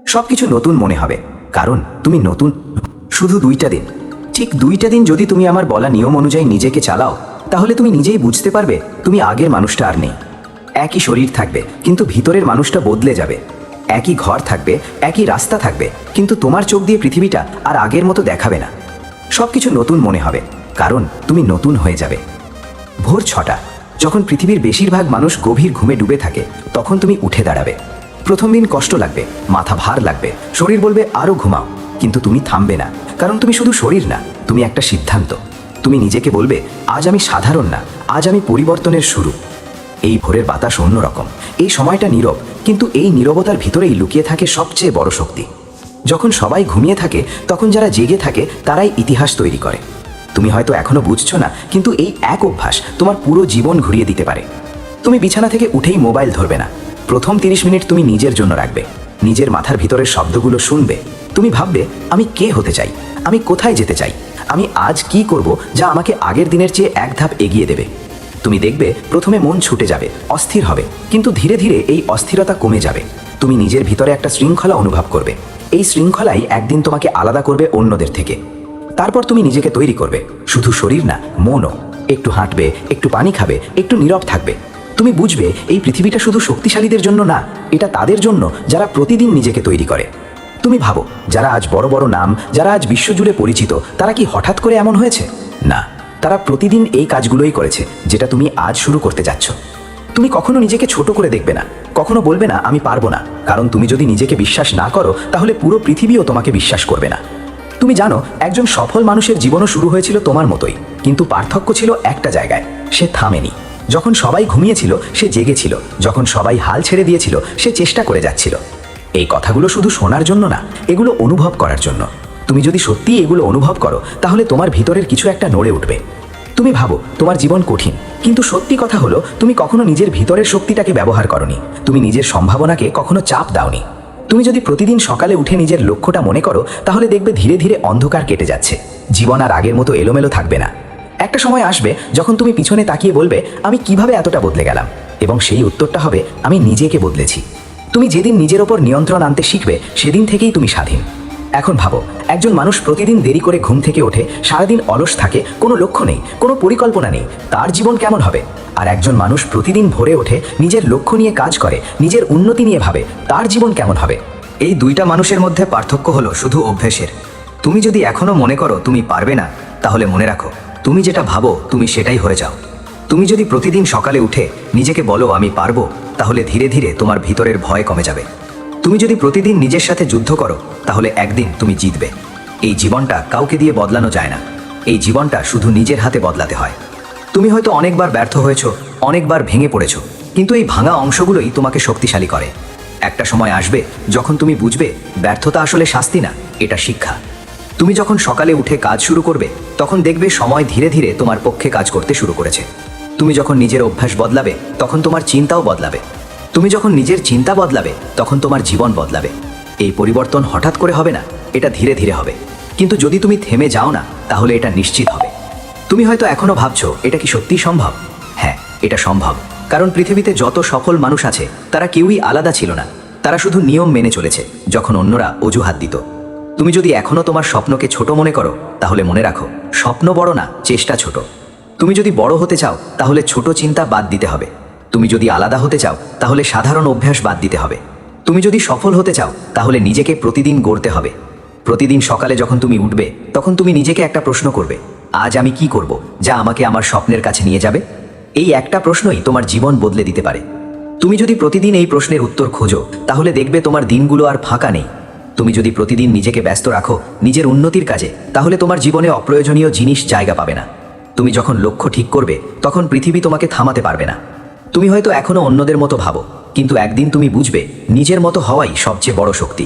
সবকিছু নতুন মনে হবে, কারণ তুমি নতুন। শুধু 2টা দিন, ঠিক 2টা দিন যদি তুমি আমার বলা নিয়ম অনুযায়ী নিজেকে চালাও, তাহলে তুমি নিজেই বুঝতে পারবে তুমি আগের মানুষটা আর নেই। একই শরীর থাকবে, কিন্তু ভিতরের মানুষটা বদলে যাবে। একই ঘর থাকবে, একই রাস্তা থাকবে, কিন্তু তোমার চোখ দিয়ে পৃথিবীটা আর আগের মতো দেখাবে না। সবকিছু নতুন মনে হবে, কারণ তুমি নতুন হয়ে যাবে। ভোর 6টা, যখন পৃথিবীর বেশিরভাগ মানুষ গভীর ঘুমে ডুবে থাকে, তখন তুমি উঠে দাঁড়াবে। প্রথম দিন কষ্ট লাগবে, মাথা ভার লাগবে, শরীর বলবে আরও ঘুমাও, কিন্তু তুমি থামবে না, কারণ তুমি শুধু শরীর না, তুমি একটা সিদ্ধান্ত। তুমি নিজেকে বলবে, আজ আমি সাধারণ না, আজ আমি পরিবর্তনের শুরু। এই ভোরের বাতাস অন্যরকম, এই সময়টা নীরব, কিন্তু এই নীরবতার ভিতরেই লুকিয়ে থাকে সবচেয়ে বড় শক্তি। যখন সবাই ঘুমিয়ে থাকে, তখন যারা জেগে থাকে তারাই ইতিহাস তৈরি করে। তুমি হয়তো এখনো বুঝছো না, কিন্তু এই এক অভ্যাস তোমার পুরো জীবন ঘুরিয়ে দিতে পারে। তুমি বিছানা থেকে উঠেই মোবাইল ধরবে না। প্রথম 30 মিনিট তুমি নিজের জন্য রাখবে। নিজের মাথার ভিতরের শব্দগুলো শুনবে। তুমি ভাববে, আমি কে হতে চাই, আমি কোথায় যেতে চাই, আমি আজ কি করব যা আমাকে আগের দিনের চেয়ে এক ধাপ এগিয়ে দেবে। তুমি দেখবে প্রথমে মন ছুটে যাবে, অস্থির হবে, কিন্তু ধীরে ধীরে এই অস্থিরতা কমে যাবে। তুমি নিজের ভিতরে একটা শৃঙ্খলা অনুভব করবে। এই শৃঙ্খলাই একদিন তোমাকে আলাদা করবে অন্যদের থেকে। তারপর তুমি নিজেকে তৈরি করবে, শুধু শরীর না, মনও। একটু হাঁটবে, একটু পানি খাবে, একটু নীরব থাকবে। তুমি বুঝবে এই পৃথিবীটা শুধু শক্তিশালীদের জন্য না, এটা তাদের জন্য যারা প্রতিদিন নিজেকে তৈরি করে। তুমি ভাবো, যারা আজ বড় বড় নাম, যারা আজ বিশ্বজুড়ে পরিচিত, তারা কি হঠাৎ করে এমন হয়েছে? না, তারা প্রতিদিন এই কাজগুলোই করেছে যেটা তুমি আজ শুরু করতে যাচ্ছ। তুমি কখনো নিজেকে ছোট করে দেখবে না, কখনো বলবে না আমি পারবো না, কারণ তুমি যদি নিজেকে বিশ্বাস না করো, তাহলে পুরো পৃথিবীও তোমাকে বিশ্বাস করবে না। তুমি জানো, একজন সফল মানুষের জীবনও শুরু হয়েছিল তোমার মতোই, কিন্তু পার্থক্য ছিল একটা জায়গায়, সে থামেনি। যখন সবাই ঘুমিয়েছিল সে জেগেছিল, যখন সবাই হাল ছেড়ে দিয়েছিল সে চেষ্টা করে যাচ্ছিল। এই কথাগুলো শুধু শোনার জন্য না, এগুলো অনুভব করার জন্য। তুমি যদি সত্যিই এগুলো অনুভব করো, তাহলে তোমার ভিতরের কিছু একটা নড়ে উঠবে। তুমি ভাবো তোমার জীবন কঠিন, কিন্তু সত্যি কথা হলো তুমি কখনো নিজের ভিতরের শক্তিটাকে ব্যবহার করনি। তুমি নিজের সম্ভাবনাকে কখনো চাপ দাওনি। তুমি যদি প্রতিদিন সকালে উঠে নিজের লক্ষ্যটা মনে করো, তাহলে দেখবে ধীরে ধীরে অন্ধকার কেটে যাচ্ছে। জীবন আর আগের মতো এলোমেলো থাকবে না। একটা সময় আসবে যখন তুমি পিছনে তাকিয়ে বলবে, আমি কিভাবে এতটা বদলে গেলাম, এবং সেই উত্তরটা হবে, আমি নিজেকে বদলেছি। তুমি যেদিন নিজের ওপর নিয়ন্ত্রণ আনতে শিখবে, সেদিন থেকেই তুমি স্বাধীন। এখন ভাবো, একজন মানুষ প্রতিদিন দেরি করে ঘুম থেকে ওঠে, সারাদিন অলস থাকে, কোনো লক্ষ্য নেই, কোনো পরিকল্পনা নেই, তার জীবন কেমন হবে? আর একজন মানুষ প্রতিদিন ভোরে ওঠে, নিজের লক্ষ্য নিয়ে কাজ করে, নিজের উন্নতি নিয়ে ভাবে, তার জীবন কেমন হবে? এই 2টা মানুষের মধ্যে পার্থক্য হলো শুধু অভ্যেসের। তুমি যদি এখনো মনে করো তুমি পারবে না, তাহলে মনে রাখো, তুমি যেটা ভাবো তুমি সেটাই হয়ে যাও। তুমি যদি প্রতিদিন সকালে উঠে নিজেকে বলো আমি পারবো, তাহলে ধীরে ধীরে তোমার ভিতরের ভয় কমে যাবে। তুমি যদি প্রতিদিন নিজের সাথে যুদ্ধ করো, তাহলে একদিন তুমি জিতবে। এই জীবনটা কাউকে দিয়ে বদলানো যায় না। এই জীবনটা শুধু নিজের হাতে বদলাতে হয়। তুমি হয়তো অনেকবার ব্যর্থ হয়েছো, অনেকবার ভেঙে পড়েছো, কিন্তু এই ভাঙা অংশগুলোই তোমাকে শক্তিশালী করে। একটা সময় আসবে যখন তুমি বুঝবে ব্যর্থতা আসলে শাস্তি না, এটা শিক্ষা। তুমি যখন সকালে উঠে কাজ শুরু করবে, তখন দেখবে সময় ধীরে ধীরে তোমার পক্ষে কাজ করতে শুরু করেছে। তুমি যখন নিজের অভ্যাস বদলাবে, তখন তোমার চিন্তাও বদলাবে। তুমি যখন নিজের চিন্তা বদলাবে, তখন তোমার জীবন বদলাবে। এই পরিবর্তন হঠাৎ করে হবে না, এটা ধীরে ধীরে হবে। কিন্তু যদি তুমি থেমে যাও না, তাহলে এটা নিশ্চিত হবে। তুমি হয়তো এখনো ভাবছো, এটা কি সত্যিই সম্ভব? হ্যাঁ, এটা সম্ভব। কারণ পৃথিবীতে যত সফল মানুষ আছে, তারা কেউই আলাদা ছিল না। তারা শুধু নিয়ম মেনে চলেছে, যখন অন্যরা অজুহাত দিত। তুমি যদি এখনো তোমার স্বপ্নকে ছোট মনে করো, তাহলে মনে রাখো, স্বপ্ন বড় না, চেষ্টা ছোট। তুমি যদি বড় হতে চাও, তাহলে ছোট চিন্তা বাদ দিতে হবে। তুমি যদি আলাদা হতে চাও, তাহলে সাধারণ অভ্যাস বাদ দিতে হবে। তুমি যদি সফল হতে চাও, তাহলে নিজেকে প্রতিদিন গড়তে হবে। প্রতিদিন সকালে যখন তুমি উঠবে, তখন তুমি নিজেকে একটা প্রশ্ন করবে, আজ আমি কি করব যা আমাকে আমার স্বপ্নের কাছে নিয়ে যাবে? এই একটা প্রশ্নই তোমার জীবন বদলে দিতে পারে। তুমি যদি প্রতিদিন এই প্রশ্নের উত্তর খোঁজো, তাহলে দেখবে তোমার দিনগুলো আর ফাঁকা নেই। তুমি যদি প্রতিদিন নিজেকে ব্যস্ত রাখো নিজের উন্নতির কাজে, তাহলে তোমার জীবনে অপ্রয়োজনীয় জিনিস জায়গা পাবে না। তুমি যখন লক্ষ্য ঠিক করবে, তখন পৃথিবী তোমাকে থামাতে পারবে না। তুমি হয়তো এখনো অন্যদের মতো ভাবো, কিন্তু একদিন তুমি বুঝবে নিজের মতো হওয়াই সবচেয়ে বড় শক্তি।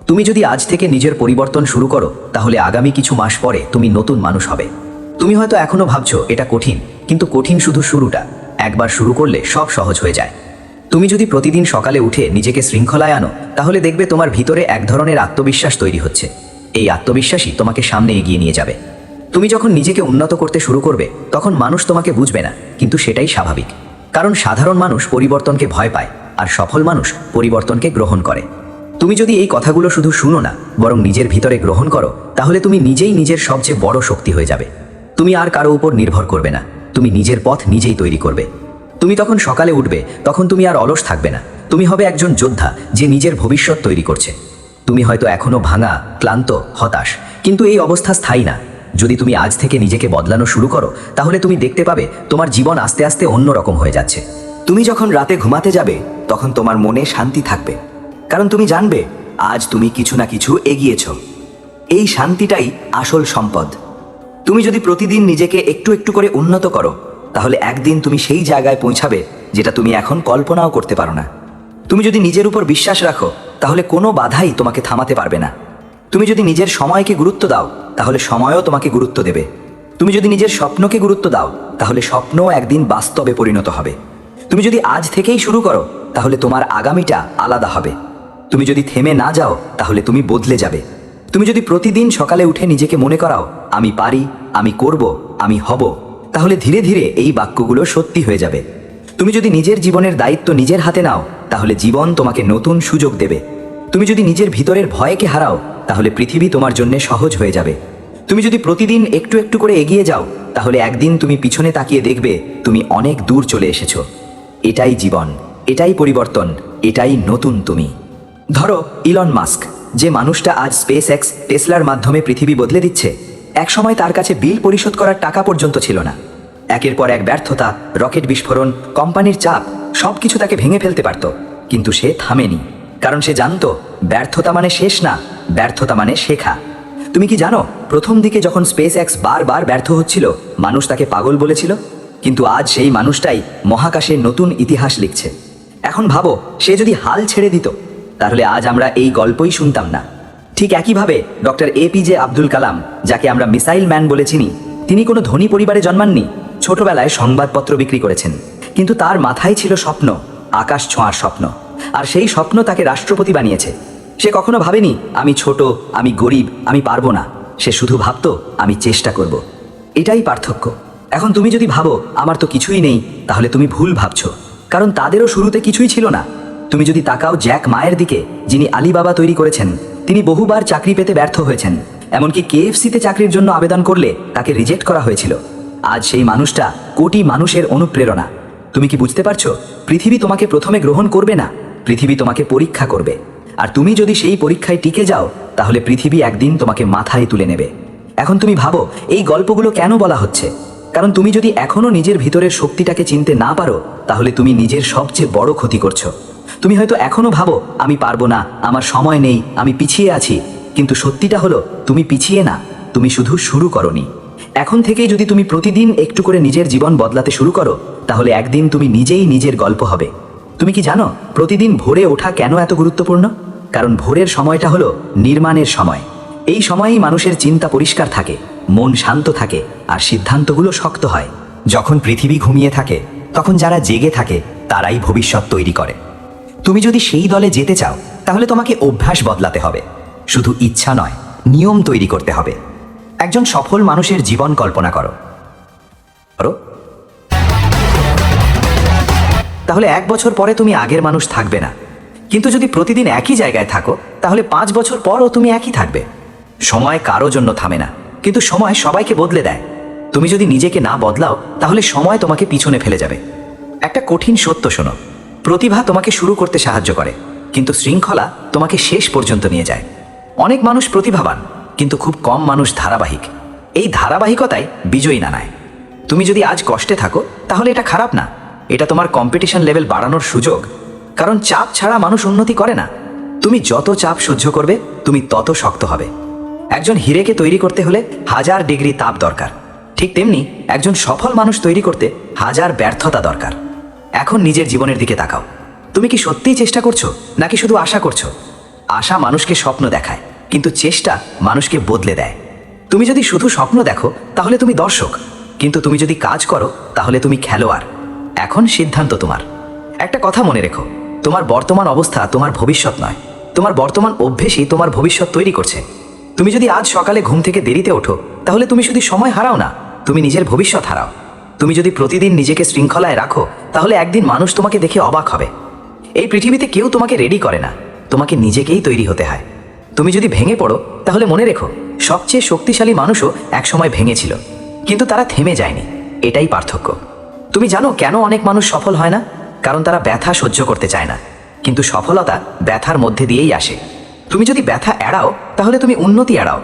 তুমি যদি আজ থেকে নিজের পরিবর্তন শুরু করো, তাহলে আগামী কিছু মাস পরে তুমি নতুন মানুষ হবে। তুমি হয়তো এখনো ভাবছো এটা কঠিন, কিন্তু কঠিন শুধু শুরুটা। একবার শুরু করলে সব সহজ হয়ে যায়। তুমি যদি প্রতিদিন সকালে উঠে নিজেকে শৃঙ্খলায় আনো, তাহলে দেখবে তোমার ভিতরে এক ধরনের আত্মবিশ্বাস তৈরি হচ্ছে। এই আত্মবিশ্বাসই তোমাকে সামনে এগিয়ে নিয়ে যাবে। তুমি যখন নিজেকে উন্নত করতে শুরু করবে, তখন মানুষ তোমাকে বুঝবে না, কিন্তু সেটাই স্বাভাবিক। কারণ সাধারণ মানুষ পরিবর্তনকে ভয় পায়, আর সফল মানুষ পরিবর্তনকে গ্রহণ করে। তুমি যদি এই কথাগুলো শুধু শুনো না, বরং নিজের ভিতরে গ্রহণ করো, তাহলে তুমি নিজেই নিজের সবচেয়ে বড় শক্তি হয়ে যাবে। তুমি আর কারো উপর নির্ভর করবে না, তুমি নিজের পথ নিজেই তৈরি করবে। তুমি তখন সকালে উঠবে, তখন তুমি আর অলস থাকবে না, তুমি হবে একজন যোদ্ধা যে নিজের ভবিষ্যৎ তৈরি করছে। তুমি হয়তো এখনো ভাঙা, ক্লান্ত, হতাশ, কিন্তু এই অবস্থা স্থায়ী না। যদি তুমি আজ থেকে নিজেকে বদলানো শুরু করো, তাহলে তুমি দেখতে পাবে তোমার জীবন আস্তে আস্তে অন্যরকম হয়ে যাচ্ছে। তুমি যখন রাতে ঘুমাতে যাবে, তখন তোমার মনে শান্তি থাকবে, কারণ তুমি জানবে আজ তুমি কিছু না কিছু এগিয়েছ। এই শান্তিটাই আসল সম্পদ। তুমি যদি প্রতিদিন নিজেকে একটু একটু করে উন্নত করো, তাহলে একদিন তুমি সেই জায়গায় পৌঁছাবে যেটা তুমি এখন কল্পনাও করতে পারো না। তুমি যদি নিজের উপর বিশ্বাস রাখো, তাহলে কোনো বাধাই তোমাকে থামাতে পারবে না। তুমি যদি নিজের সময়কে গুরুত্ব দাও, তাহলে সময়ও তোমাকে গুরুত্ব দেবে। তুমি যদি নিজের স্বপ্নকে গুরুত্ব দাও, তাহলে স্বপ্নও একদিন বাস্তবে পরিণত হবে। তুমি যদি আজ থেকেই শুরু করো, তাহলে তোমার আগামীটা আলাদা হবে। তুমি যদি থেমে না যাও, তাহলে তুমি বদলে যাবে। তুমি যদি প্রতিদিন সকালে উঠে নিজেকে মনে করাও, আমি পারি, আমি করব, আমি হব, তাহলে ধীরে ধীরে এই বাক্যগুলো সত্যি হয়ে যাবে। তুমি যদি নিজের জীবনের দায়িত্ব নিজের হাতে নাও, তাহলে জীবন তোমাকে নতুন সুযোগ দেবে। তুমি যদি নিজের ভিতরের ভয়কে হারাও, তাহলে পৃথিবী তোমার জন্য সহজ হয়ে যাবে। তুমি যদি প্রতিদিন একটু একটু করে এগিয়ে যাও, তাহলে একদিন তুমি পিছনে তাকিয়ে দেখবে তুমি অনেক দূর চলে এসেছো। এটাই জীবন, এটাই পরিবর্তন, এটাই নতুন তুমি। ধরো ইলন মাস্ক, যে মানুষটা আজ স্পেস এক্স, টেসলার মাধ্যমে পৃথিবী বদলে দিচ্ছে, এক সময় তার কাছে বিল পরিশোধ করার টাকা পর্যন্ত ছিল না। একের পর এক ব্যর্থতা, রকেট বিস্ফোরণ, কোম্পানির চাপ, সবকিছু তাকে ভেঙে ফেলতে পারত, কিন্তু সে থামেনি, কারণ সে জানতো ব্যর্থতা মানে শেষ না, ব্যর্থতা মানে শেখা। তুমি কি জানো, প্রথম দিকে যখন স্পেস এক্স বারবার ব্যর্থ হচ্ছিল, মানুষ তাকে পাগল বলেছিল, কিন্তু আজ সেই মানুষটাই মহাকাশে নতুন ইতিহাস লিখছে। এখন ভাবো, সে যদি হাল ছেড়ে দিত, তাহলে আজ আমরা এই গল্পই শুনতাম না। ঠিক একইভাবে ডক্টর APJ আব্দুল কালাম, যাকে আমরা মিসাইল ম্যান বলে চিনি, তিনি কোনো ধনী পরিবারে জন্মাননি। ছোটবেলায় সংবাদপত্র বিক্রি করেছেন, কিন্তু তার মাথায় ছিল স্বপ্ন, আকাশ ছোঁয়ার স্বপ্ন, আর সেই স্বপ্ন তাকে রাষ্ট্রপতি বানিয়েছে। সে কখনো ভাবেনি আমি ছোট, আমি গরিব, আমি পারবো না। সে শুধু ভাবতো আমি চেষ্টা করব। এটাই পার্থক্য। এখন তুমি যদি ভাবো আমার তো কিছুই নেই, তাহলে তুমি ভুল ভাবছো, কারণ তাদেরও শুরুতে কিছুই ছিল না। তুমি যদি তাকাও জ্যাক মায়ের দিকে, যিনি আলিবাবা তৈরি করেছেন, তিনি বহুবার চাকরি পেতে ব্যর্থ হয়েছেন। এমনকি KFC-তে চাকরির জন্য আবেদন করলে তাকে রিজেক্ট করা হয়েছিল। আজ সেই মানুষটা কোটি মানুষের অনুপ্রেরণা। তুমি কি বুঝতে পারছো? পৃথিবী তোমাকে প্রথমে গ্রহণ করবে না, পৃথিবী তোমাকে পরীক্ষা করবে। আর তুমি যদি সেই পরীক্ষায় টিকে যাও, তাহলে পৃথিবী একদিন তোমাকে মাথায় তুলে নেবে। এখন তুমি ভাবো এই গল্পগুলো কেন বলা হচ্ছে? কারণ তুমি যদি এখনো নিজের ভিতরের শক্তিটাকে চিনতে না পারো, তাহলে তুমি নিজের সবচেয়ে বড় ক্ষতি করছো। তুমি হয়তো এখনো ভাবো আমি পারবো না, আমার সময় নেই, আমি পিছিয়ে আছি, কিন্তু সত্যিটা হলো তুমি পিছিয়ে না, তুমি শুধু শুরু করোনি। এখন থেকেই যদি তুমি প্রতিদিন একটু করে নিজের জীবন বদলাতে শুরু করো, তাহলে একদিন তুমি নিজেই নিজের গল্প হবে। তুমি কি জানো প্রতিদিন ভোরে ওঠা কেন এত গুরুত্বপূর্ণ? কারণ ভোরের সময়টা হলো নির্মাণের সময়। এই সময়েই মানুষের চিন্তা পরিষ্কার থাকে, মন শান্ত থাকে, আর সিদ্ধান্তগুলো শক্ত হয়। যখন পৃথিবী ঘুমিয়ে থাকে, তখন যারা জেগে থাকে তারাই ভবিষ্যৎ তৈরি করে। তুমি যদি সেই দলে যেতে চাও, তাহলে তোমাকে অভ্যাস বদলাতে হবে, শুধু ইচ্ছা নয়, নিয়ম তৈরি করতে হবে। একজন সফল মানুষের জীবন কল্পনা করো। তাহলে 1 বছর পরে তুমি আগের মানুষ থাকবে না। কিন্তু যদি প্রতিদিন একই জায়গায় থাকো, তাহলে 5 বছর পরও তুমি একই থাকবে। সময় কারো জন্য থামে না, কিন্তু সময় সবাইকে বদলে দেয়। তুমি যদি নিজেকে না বদলাও, তাহলে সময় তোমাকে পিছনে ফেলে যাবে। একটা কঠিন সত্য শোনো, প্রতিভা তোমাকে শুরু করতে সাহায্য করে, কিন্তু শৃঙ্খলা তোমাকে শেষ পর্যন্ত নিয়ে যায়। অনেক মানুষ প্রতিভাবান, কিন্তু খুব কম মানুষ ধারাবাহিক। এই ধারাবাহিকতাই বিজয়ী নানায়। তুমি যদি আজ কষ্টে থাকো, তাহলে এটা খারাপ না, এটা তোমার কম্পিটিশন লেভেল বাড়ানোর সুযোগ। কারণ চাপ ছাড়া মানুষ উন্নতি করে না। তুমি যত চাপ সহ্য করবে, তুমি তত শক্ত হবে। একজন হিরেকে তৈরি করতে হলে 1000 ডিগ্রি তাপ দরকার। ঠিক তেমনি একজন সফল মানুষ তৈরি করতে 1000 ব্যর্থতা দরকার। এখন নিজের জীবনের দিকে তাকাও। তুমি কি সত্যিই চেষ্টা করছো, নাকি শুধু আশা করছো? আশা মানুষকে স্বপ্ন দেখায়, কিন্তু চেষ্টা মানুষকে বদলে দেয়। তুমি যদি শুধু স্বপ্ন দেখো, তাহলে তুমি দর্শক, কিন্তু তুমি যদি কাজ করো, তাহলে তুমি খেলোয়াড়। এখন সিদ্ধান্ত তোমার। একটা কথা মনে রেখো, তোমার বর্তমান অবস্থা তোমার ভবিষ্যৎ নয়, তোমার বর্তমান অভ্যেসই তোমার ভবিষ্যৎ তৈরি করছে। তুমি যদি আজ সকালে ঘুম থেকে দেরিতে ওঠো, তাহলে তুমি শুধু সময় হারাও না, তুমি নিজের ভবিষ্যৎ হারাও। তুমি যদি প্রতিদিন নিজেকে শৃঙ্খলায় রাখো, তাহলে একদিন মানুষ তোমাকে দেখে অবাক হবে। এই পৃথিবীতে কেউ তোমাকে রেডি করে না, তোমাকে নিজেকেই তৈরি হতে হয়। তুমি যদি ভেঙে পড়ো তাহলে মনে রেখো, সবচেয়ে শক্তিশালী মানুষও একসময় ভেঙেছিল, কিন্তু তারা থেমে যায়নি। এটাই পার্থক্য। তুমি জানো কেন অনেক মানুষ সফল হয় না? কারণ তারা ব্যথা সহ্য করতে চায় না। কিন্তু সফলতা ব্যথার মধ্যে দিয়েই আসে। তুমি যদি ব্যথা এড়াও তাহলে তুমি উন্নতি এড়াও।